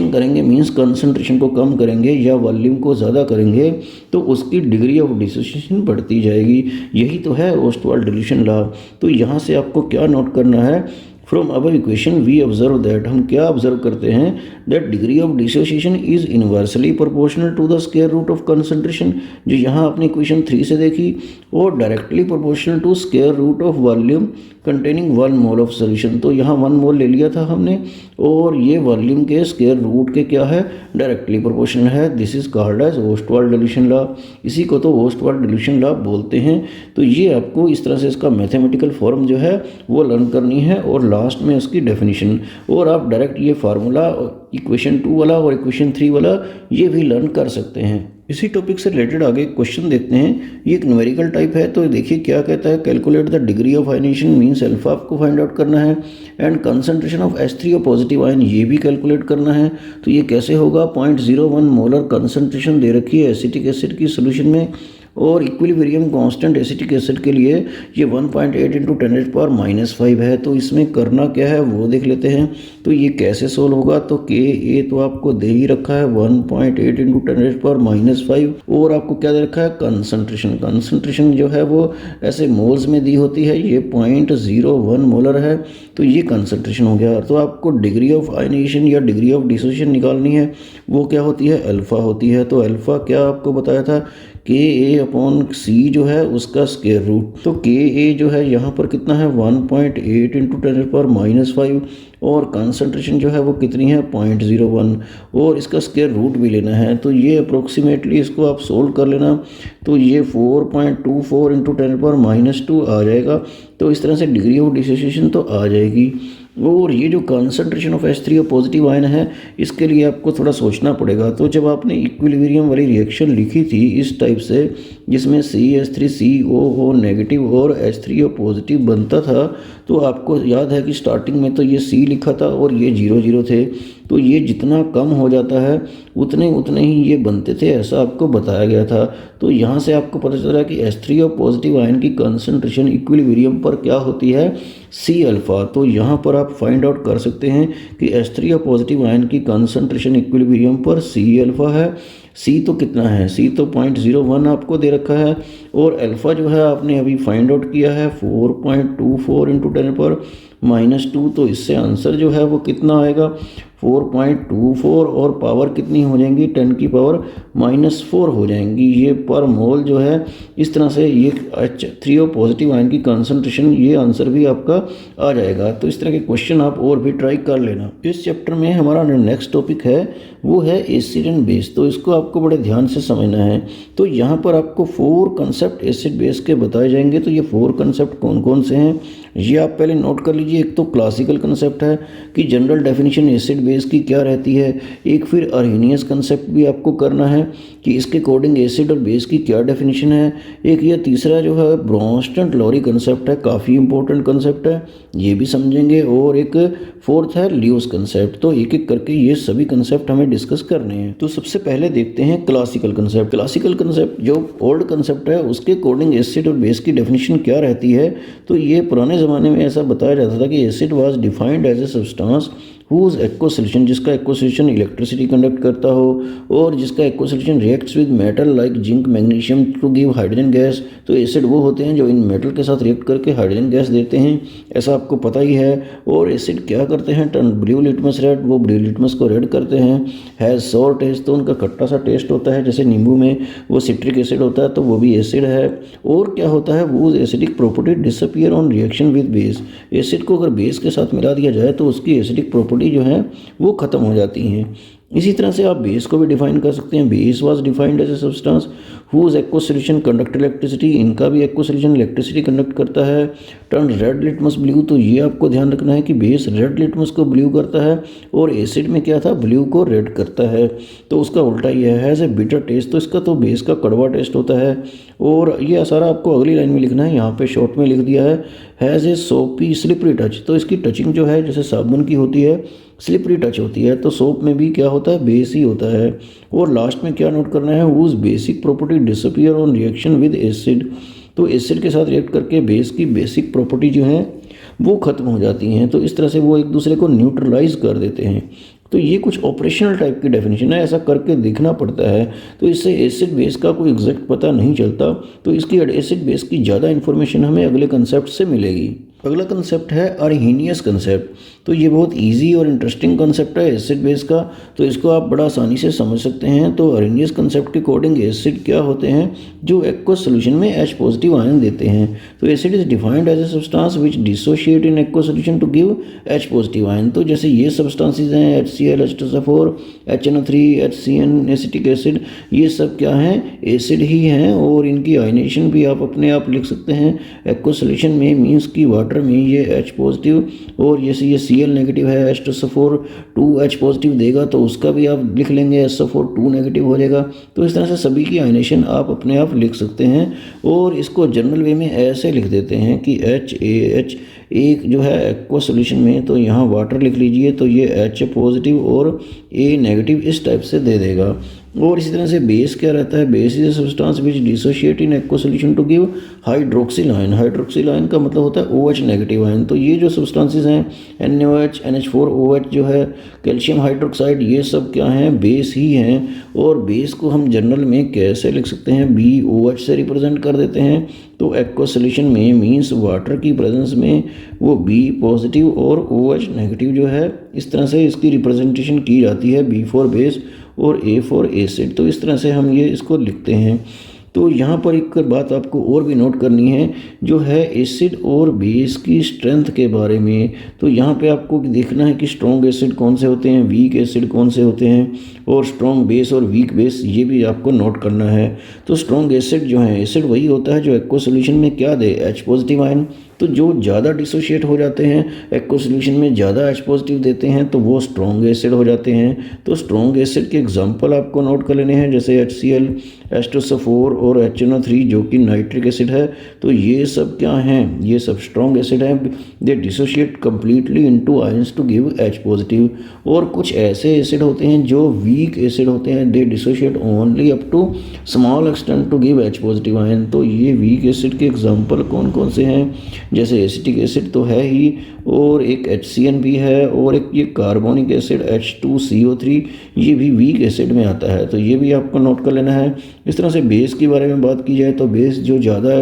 करेंगे मीन्स कंसंट्रेशन को कम करेंगे या वॉल्यूम को ज़्यादा करेंगे तो उसकी डिग्री ऑफ डिसोसिएशन बढ़ती जाएगी। यही तो है ओस्टवाल्ड डिल्यूशन लॉ। तो यहाँ से आपको क्या नोट करना है, from above equation we observe that, हम क्या ऑब्जर्व करते हैं that degree of dissociation is inversely proportional to the square root of concentration, जो यहाँ आपने इक्वेशन 3 से देखी, और directly proportional to square root of volume containing 1 mole of solution. तो यहाँ 1 मोल ले लिया था हमने और ये वॉल्यूम के स्क्वायर रूट के क्या है, डायरेक्टली प्रोपोर्शनल है। This is called as Ostwald dilution law. इसी को तो ओस्टवाल्ड डिल्यूशन लॉ बोलते हैं। तो ये आपको इस तरह से इसका मैथमेटिकल फॉर्म जो है वो लर्न करनी है और लास्ट में उसकी डेफिनेशन। और आप डायरेक्ट ये फार्मूला इक्वेशन 2 वाला और इक्वेशन 3 वाला ये भी लर्न कर सकते हैं। इसी टॉपिक से रिलेटेड आगे क्वेश्चन देखते हैं। ये एक न्यूमेरिकल टाइप है। तो देखिए क्या कहता है, calculate the degree of ionisation means alpha आपको फाइंड आउट करना है and concentration of H3O positive ion ये भी कैलकुलेट करना है। तो ये कैसे होगा, 0.01 मोलर कंसंट्रेशन दे रखी है एसिटिक एसिड की सोल्यूशन में और इक्विलिब्रियम कांस्टेंट एसिटिक एसिड के लिए ये 1.8 × 10⁻⁵ है। तो इसमें करना क्या है वो देख लेते हैं। तो ये कैसे सोल्व होगा, तो Ka तो आपको दे ही रखा है 1.8 × 10⁻⁵ और आपको क्या दे रखा है, कंसंट्रेशन जो है वो ऐसे मोल्स में दी होती है, ये 0.01 मोलर है। तो ये कंसंट्रेशन हो गया। तो आपको डिग्री ऑफ आयनेशन या डिग्री ऑफ डिसोसिएशन निकालनी है, वो क्या होती है, अल्फ़ा होती है। तो अल्फ़ा क्या आपको बताया था, Ka/C जो है उसका स्क्वायर रूट। तो Ka जो है यहाँ पर कितना है, 1.8 × 10⁻⁵ और कंसंट्रेशन जो है वो कितनी है, 0.01 और इसका स्क्वायर रूट भी लेना है। तो ये अप्रोक्सीमेटली इसको आप सोल्व कर लेना। तो ये 4.24 × 10⁻² आ जाएगा। तो इस तरह से डिग्री ऑफ डिसोसिएशन तो आ जाएगी। और ये जो concentration of H3O positive ion है इसके लिए आपको थोड़ा सोचना पड़ेगा। तो जब आपने इक्विलिब्रियम वाली रिएक्शन लिखी थी इस टाइप से जिसमें CH3COO नेगेटिव और H3O पॉजिटिव बनता था, तो आपको याद है कि स्टार्टिंग में तो ये C लिखा था और ये 0 थे। तो ये जितना कम हो जाता है उतने ही ये बनते थे, ऐसा आपको बताया गया था। तो यहाँ से आपको पता चल रहा है कि H3O पॉजिटिव आयन की कंसंट्रेशन इक्विलिब्रियम पर क्या होती है, C अल्फ़ा। तो यहाँ पर आप फाइंड आउट कर सकते हैं कि H3O पॉजिटिव आयन की कंसंट्रेशन इक्विलिब्रियम पर C अल्फ़ा है। C तो कितना है, C तो 0.01 आपको दे रखा है और अल्फ़ा जो है आपने अभी फाइंड आउट किया है 4.24 × 10⁻²। तो इससे आंसर जो है वो कितना आएगा, 4.24 और पावर कितनी हो जाएंगी, 10⁻⁻4 हो जाएंगी। ये पर मोल जो है इस तरह से ये H3O पॉजिटिव आयन की कंसंट्रेशन, ये आंसर भी आपका आ जाएगा। तो इस तरह के क्वेश्चन आप और भी ट्राई कर लेना। इस चैप्टर में हमारा नेक्स्ट टॉपिक है वो है एसिड एंड बेस। तो इसको आपको बड़े ध्यान से समझना है। तो यहाँ पर आपको 4 कंसेप्ट एसिड बेस के बताए जाएंगे। तो ये 4 कंसेप्ट कौन कौन से हैं ये आप पहले नोट कर लीजिए। एक तो क्लासिकल कंसेप्ट है कि जनरल डेफिनेशन एसिड बेस की क्या रहती है। एक फिर अर्हीनियस कंसेप्ट भी आपको करना है कि इसके अकॉर्डिंग एसिड और बेस की क्या डेफिनेशन है। एक ये तीसरा जो है ब्रोंस्टन-लॉरी कंसेप्ट है, काफ़ी इंपॉर्टेंट कंसेप्ट है, ये भी समझेंगे। और एक फोर्थ है ल्यूस कंसेप्ट। तो एक एक करके ये सभी कंसेप्ट हमें डिस्कस करने हैं। तो सबसे पहले देखते हैं क्लासिकल कंसेप्ट। क्लासिकल कंसेप्ट जो ओल्ड कंसेप्ट है उसके अकॉर्डिंग एसिड और बेस की डेफिनेशन क्या रहती है। तो ये पुराने ज़माने में ऐसा बताया जाता था कि acid was defined as a substance whose aqua solution, जिसका एक्वा सोल्यूशन इलेक्ट्रिसिटी कंडक्ट करता हो और जिसका aqua solution reacts with metal like zinc magnesium to give hydrogen gas. तो एसिड वो होते हैं जो इन मेटल के साथ रिएक्ट करके हाइड्रोजन गैस देते हैं, ऐसा आपको पता ही है। और एसिड क्या करते हैं, टर्न ब्लू लिटमस रेड, वो ब्लू लिटमस को रेड करते हैं। हैज़ सोर टेस्ट, तो उनका खट्टा सा टेस्ट होता है, जैसे नींबू में वो सिट्रिक एसिड होता है तो वो भी एसिड है। और क्या होता है, वो acidic property disappear on reaction with base. Acid को अगर बेस के साथ मिला दिया जाए तो उसकी एसिडिक प्रॉपर्टी जो है वो खत्म हो जाती हैं। इसी तरह से आप बेस को भी डिफाइन कर सकते हैं। Base was defined as a substance whose aqua solution conduct electricity, इनका भी एक्वा सोल्यूशन इलेक्ट्रिसिटी कंडक्ट करता है। टर्न रेड लिटमस ब्लू, तो ये आपको ध्यान रखना है कि बेस रेड लिटमस को ब्लू करता है और एसिड में क्या था, ब्लू को रेड करता है। तो उसका उल्टा ये हैज़ ए बिटर टेस्ट, तो इसका तो बेस का कड़वा टेस्ट होता है। और ये सारा आपको अगली लाइन में लिखना है, यहाँ पे शॉर्ट में लिख दिया है हैज़ ए सोपी स्लिपरी टच, तो इसकी टचिंग जो है जैसे साबुन की होती है स्लिपरी टच होती है, तो सोप में भी क्या होता है, बेस ही होता है। और लास्ट में क्या नोट करना है, उस basic property disappear on reaction with acid, तो एसिड के साथ रिएक्ट करके बेस की बेसिक प्रॉपर्टी जो है वो खत्म हो जाती हैं। तो इस तरह से वो एक दूसरे को न्यूट्रलाइज कर देते हैं। तो ये कुछ ऑपरेशनल टाइप की डेफिनेशन है, ऐसा करके देखना पड़ता है। तो इससे एसिड बेस का कोई एग्जैक्ट पता नहीं चलता, तो इसकी एसिड बेस की ज़्यादा इन्फॉर्मेशन हमें अगले कंसेप्ट से मिलेगी। अगला कंसेप्ट है अर्हीनियस कंसेप्ट। तो ये बहुत इजी और इंटरेस्टिंग कंसेप्ट है एसिड बेस का, तो इसको आप बड़ा आसानी से समझ सकते हैं। तो अर्हीनियस कंसेप्ट के अकॉर्डिंग एसिड क्या होते हैं, जो एक्वस सोल्यूशन में H पॉजिटिव आयन देते हैं। तो acid is defined as a substance which dissociate in aqueous solution to give H positive ion. तो जैसे ये सब्सटेंसेज हैं HCl, H2SO4, HNO3, HCN, acetic acid, ये सब क्या हैं, एसिड ही हैं। और इनकी आयनेशन भी आप अपने आप लिख सकते हैं एक्वस सोल्यूशन में, मीन्स की वाटर में ये H पॉजिटिव, और जैसे ये Cl नेगेटिव है H2SO4 2H पॉजिटिव देगा तो उसका भी आप लिख लेंगे SO4 2 नेगेटिव हो जाएगा। तो इस तरह से सभी की आयनेशन आप अपने आप लिख सकते हैं। और इसको जनरल वे में ऐसे लिख देते हैं कि HAH एक जो है एक्वा सोल्यूशन में, तो यहाँ वाटर लिख लीजिए, तो ये H पॉजिटिव और A नेगेटिव इस टाइप से दे देगा। और इसी तरह से बेस क्या रहता है, base is a substance which dissociate in aqua solution to give hydroxyl ion. Hydroxyl ion का मतलब होता है OH नेगेटिव आयन। तो ये जो सब्सटेंसेस हैं NaOH, NH4OH जो है, कैल्शियम हाइड्रोक्साइड, ये सब क्या हैं, बेस ही हैं। और बेस को हम जनरल में कैसे लिख सकते हैं, BOH से रिप्रेजेंट कर देते हैं। तो एक्वा सोल्यूशन में मीन्स वाटर की प्रेजेंस में वो B पॉजिटिव और OH नेगेटिव जो है, इस तरह से इसकी रिप्रेजेंटेशन की जाती है, B फॉर बेस और A फॉर एसिड। तो इस तरह से हम ये इसको लिखते हैं। तो यहाँ पर एक बात आपको और भी नोट करनी है, जो है एसिड और बेस की स्ट्रेंथ के बारे में। तो यहाँ पे आपको देखना है कि स्ट्रॉन्ग एसिड कौन से होते हैं, वीक एसिड कौन से होते हैं, और स्ट्रॉन्ग बेस और वीक बेस ये भी आपको नोट करना है। तो स्ट्रॉन्ग एसिड जो है, एसिड वही होता है जो एक्वा सोल्यूशन में क्या दे, H पॉजिटिव आयन। तो जो ज़्यादा डिसोशिएट हो जाते हैं एक्वा सोल्यूशन में, ज़्यादा H पॉजिटिव देते हैं, तो वो स्ट्रॉन्ग एसिड हो जाते हैं। तो स्ट्रॉन्ग एसिड के एग्जांपल आपको नोट कर लेने हैं, जैसे HCl, H2SO4 और HNO3 जो कि नाइट्रिक एसिड है। तो ये सब क्या हैं, ये सब स्ट्रॉन्ग एसिड हैं। They dissociate completely into ions to give H positive. और कुछ ऐसे एसिड होते हैं जो वीक एसिड होते हैं, they dissociate only up to small extent to give H positive ion. तो ये वीक एसिड के एग्जांपल कौन कौन से हैं, जैसे एसिटिक एसिड तो है ही, और एक HCN भी है, और एक ये कार्बोनिक एसिड H2CO3, ये भी वीक एसिड में आता है। तो ये भी आपको नोट कर लेना है। इस तरह से बेस के बारे में बात की जाए तो बेस जो ज़्यादा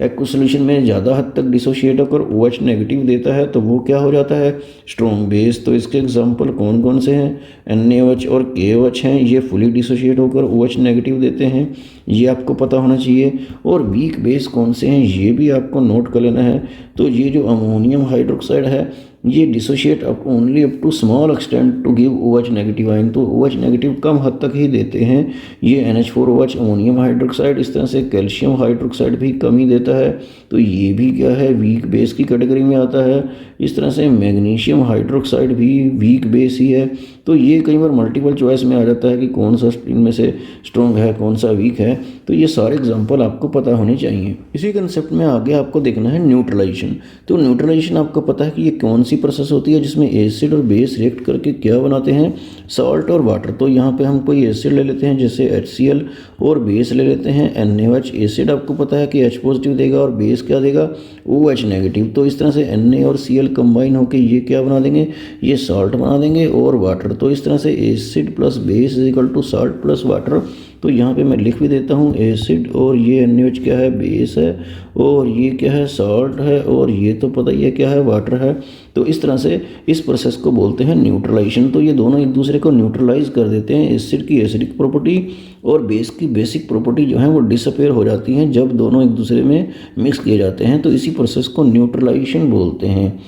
एक्वा सोल्यूशन में ज़्यादा हद तक डिसोशिएट होकर OH नेगेटिव देता है तो वो क्या हो जाता है, स्ट्रॉन्ग बेस। तो इसके एग्जांपल कौन कौन से हैं, NaOH और KOH हैं, ये फुली डिसोशिएट होकर OH नेगेटिव देते हैं, ये आपको पता होना चाहिए। और वीक बेस कौन से हैं ये भी आपको नोट कर लेना है। तो ये जो अमोनियम हाइड्रोक्साइड है, ये dissociate only up to small extent to give OH negative ion. तो OH नेगेटिव कम हद तक ही देते हैं। ये NH4OH अमोनियम हाइड्रोक्साइड, इस तरह से कैल्शियम हाइड्रोक्साइड भी कम ही देता है। तो ये भी क्या है, वीक बेस की कैटेगरी में आता है। इस तरह से मैग्नीशियम हाइड्रोक्साइड भी वीक बेस ही है। तो ये कई बार मल्टीपल चॉइस में आ जाता है कि कौन सा इनमें से स्ट्रॉन्ग है, कौन सा वीक है। तो ये सारे एग्जांपल आपको पता होने चाहिए। इसी कंसेप्ट में आगे आपको देखना है न्यूट्रलाइजेशन। तो न्यूट्रलाइजेशन आपको पता है कि ये कौन सी प्रोसेस होती है जिसमें एसिड और बेस रिएक्ट करके क्या बनाते हैं, सॉल्ट और वाटर। तो यहाँ पे हम कोई एसिड ले लेते हैं जैसे HCl, और बेस ले लेते हैं NaOH। एसिड आपको पता है कि H पॉजिटिव देगा और बेस क्या देगा, OH नेगेटिव। तो इस तरह से Na और Cl कंबाइन होकर ये क्या बना देंगे, ये साल्ट बना देंगे और वाटर। तो इस तरह से acid plus base is equal to salt plus water. तो यहाँ पे मैं लिख भी देता हूँ एसिड और ये NaOH क्या है, बेस है, और ये क्या है, साल्ट है, और ये तो पता ही है क्या है, वाटर है। तो इस तरह से इस प्रोसेस को बोलते हैं न्यूट्रलाइजेशन। तो ये दोनों एक दूसरे को न्यूट्रलाइज कर देते हैं। एसिड की एसिडिक प्रॉपर्टी और बेस की बेसिक प्रॉपर्टी जो है वो डिसअपेयर हो जाती हैं जब दोनों एक दूसरे में मिक्स किए जाते हैं। तो इसी प्रोसेस को न्यूट्रलाइजेशन बोलते हैं।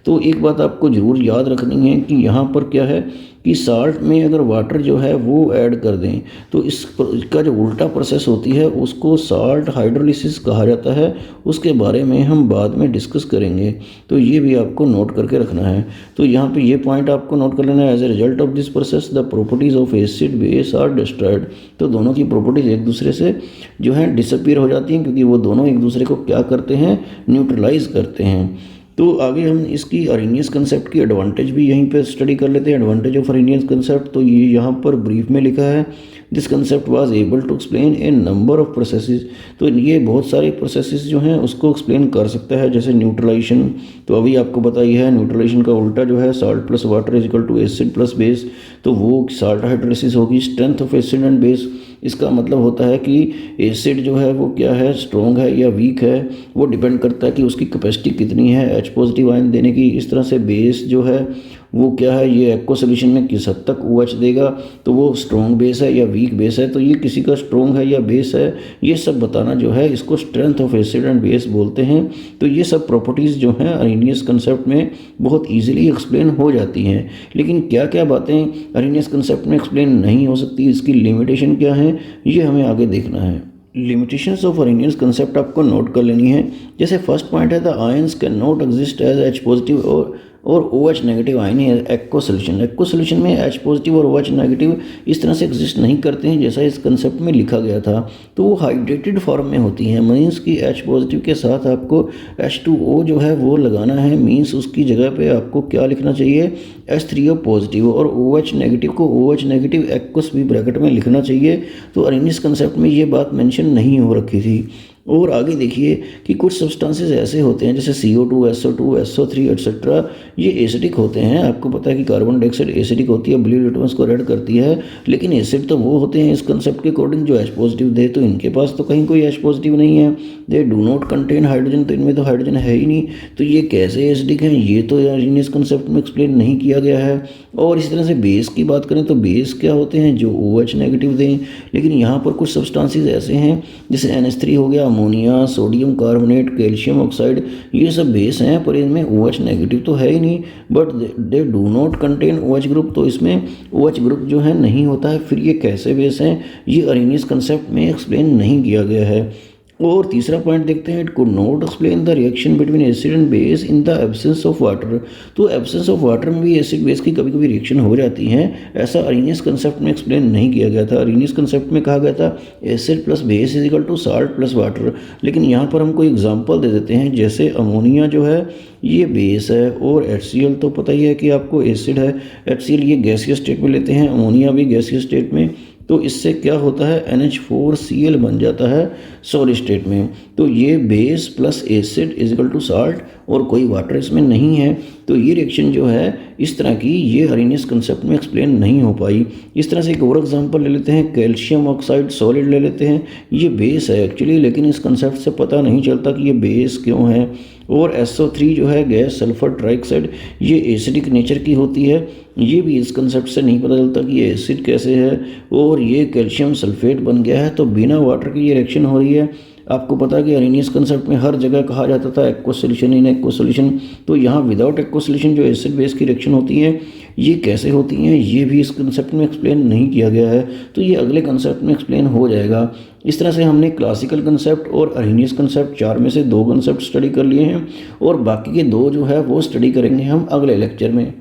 तो एक बात आपको ज़रूर याद रखनी है कि यहाँ पर क्या है कि साल्ट में अगर वाटर जो है वो ऐड कर दें तो इसका जो उल्टा प्रोसेस होती है उसको साल्ट हाइड्रोलिसिस कहा जाता है। उसके बारे में हम बाद में डिस्कस करेंगे, तो ये भी आपको नोट करके रखना है। तो यहाँ पे ये पॉइंट आपको नोट कर लेना है। As a result of this process the properties of acid base are destroyed. तो दोनों की प्रॉपर्टीज एक दूसरे से जो है डिसअपीयर हो जाती हैं, क्योंकि वो दोनों एक दूसरे को क्या करते हैं, न्यूट्रलाइज करते हैं। तो आगे हम इसकी अरेनियस कंसेप्ट की एडवांटेज भी यहीं पे स्टडी कर लेते हैं। एडवांटेज ऑफ अरेनियस कंसेप्ट तो ये यहाँ पर ब्रीफ में लिखा है। This concept was able to explain a number of processes. तो ये बहुत सारे प्रोसेसेस जो हैं उसको एक्सप्लेन कर सकता है, जैसे न्यूट्रलाइजेशन। तो अभी आपको पता ही है न्यूट्रलाइजेशन का उल्टा जो है salt plus water is equal to acid plus base. तो वो साल्ट हाइड्रोलिसिस होगी। Strength of acid and base, इसका मतलब होता है कि एसिड जो है वो क्या है, स्ट्रॉन्ग है या वीक है, वो डिपेंड करता है कि उसकी कैपेसिटी कितनी है H पॉजिटिव आयन देने की। इस तरह से बेस जो है वो क्या है, ये एक्वा सोल्यूशन में किस हद तक OH देगा, तो वो स्ट्रॉन्ग बेस है या वीक बेस है। तो ये किसी का स्ट्रॉन्ग है या बेस है, ये सब बताना जो है इसको strength of acid and base बोलते हैं। तो ये सब प्रॉपर्टीज़ जो हैं अरेनियस कंसेप्ट में बहुत ईजिली एक्सप्लेन हो जाती हैं। लेकिन क्या क्या बातें अरेनियस कंसेप्ट में एक्सप्लेन नहीं हो सकती, इसकी लिमिटेशन क्या है, ये हमें आगे देखना है। लिमिटेशंस ऑफ अरेनियस कंसेप्ट आपको नोट कर लेनी है। जैसे फर्स्ट पॉइंट है the ions can not exist as H positive और OH नेगेटिव आयन है एक्वा सोल्यूशन। एक्वा सोल्यूशन में H पॉजिटिव और OH नेगेटिव इस तरह से एग्जिस्ट नहीं करते हैं जैसा इस कंसेप्ट में लिखा गया था। तो वो हाइड्रेटेड फॉर्म में होती हैं। मीन्स कि H पॉजिटिव के साथ आपको H2O जो है वो लगाना है। मीन्स उसकी जगह पे आपको क्या लिखना चाहिए, H3O पॉजिटिव, और OH नेगेटिव को OH नेगेटिव एक्वस भी ब्रैकेट में लिखना चाहिए। तो अरेनियस कंसेप्ट में ये बात मेंशन नहीं हो रखी थी। और आगे देखिए कि कुछ सब्सटेंसेस ऐसे होते हैं जैसे CO2, SO2, SO3 एट्सेट्रा, ये एसिडिक होते हैं। आपको पता है कि कार्बन डाइऑक्साइड एसिडिक होती है, ब्लू लिटमस को रेड करती है। लेकिन एसिड तो वो होते हैं इस कंसेप्ट के अकॉर्डिंग जो H पॉजिटिव दे। तो इनके पास तो कहीं कोई H पॉजिटिव नहीं है। They do not contain hydrogen, तो इनमें तो हाइड्रोजन है ही नहीं। तो ये कैसे एसिडिक हैं, ये तो अरेनियस कंसेप्ट में एक्सप्लेन नहीं किया गया है। और इस तरह से बेस की बात करें तो बेस क्या होते हैं, जो OH नेगेटिव दें। लेकिन यहाँ पर कुछ सब्सटेंसेस ऐसे हैं जैसे NH3 हो गया, ammonia, sodium carbonate, calcium oxide, ये सब बेस हैं पर इनमें OH नेगेटिव तो है ही नहीं। But they do not contain OH group, तो इसमें OH ग्रुप जो है नहीं होता है। फिर ये कैसे बेस हैं, ये अरेनियस कंसेप्ट में एक्सप्लेन नहीं किया गया है। और तीसरा पॉइंट देखते हैं, it could not explain the reaction between acid and base in the absence of water. तो एब्सेंस ऑफ वाटर में भी एसिड बेस की कभी कभी रिएक्शन हो जाती है, ऐसा अरेनियस कंसेप्ट में एक्सप्लेन नहीं किया गया था। अरेनियस कंसेप्ट में कहा गया था acid plus base is equal to salt plus water. लेकिन यहाँ पर हम कोई एग्जाम्पल दे देते हैं, जैसे अमोनिया जो है ये बेस है और HCl तो पता ही है कि आपको एसिड है। HCl ये गैसियस स्टेट में लेते हैं, अमोनिया भी गैसियस स्टेट में। तो इससे क्या होता है, NH4Cl बन जाता है सॉलिड स्टेट में। तो ये base plus acid is equal to salt, और कोई वाटर इसमें नहीं है। तो ये रिएक्शन जो है इस तरह की, ये अरेनियस कंसेप्ट में एक्सप्लेन नहीं हो पाई। इस तरह से एक और एग्जांपल ले लेते हैं, कैल्शियम ऑक्साइड सॉलिड ले लेते हैं। ये बेस है एक्चुअली, लेकिन इस कंसेप्ट से पता नहीं चलता कि ये बेस क्यों है। और SO3 जो है गैस सल्फर ट्राइऑक्साइड, ये एसिडिक नेचर की होती है। ये भी इस कंसेप्ट से नहीं पता चलता कि ये एसिड कैसे है। और ये कैल्शियम सल्फेट बन गया है, तो बिना वाटर की ये रिएक्शन हो रही है। आपको पता है कि अरेनियस कंसेप्ट में हर जगह कहा जाता था aqua solution in aqua solution. तो यहाँ विदाउट एक्वा सॉल्यूशन जो एसिड बेस की रिएक्शन होती है, ये कैसे होती हैं, ये भी इस कंसेप्ट में एक्सप्लेन नहीं किया गया है। तो ये अगले कंसेप्ट में एक्सप्लेन हो जाएगा। इस तरह से हमने क्लासिकल कंसेप्ट और अरेनियस कंसेप्ट 4 में से 2 कंसेप्ट स्टडी कर लिए हैं, और बाकी के 2 जो है वो स्टडी करेंगे हम अगले लेक्चर में।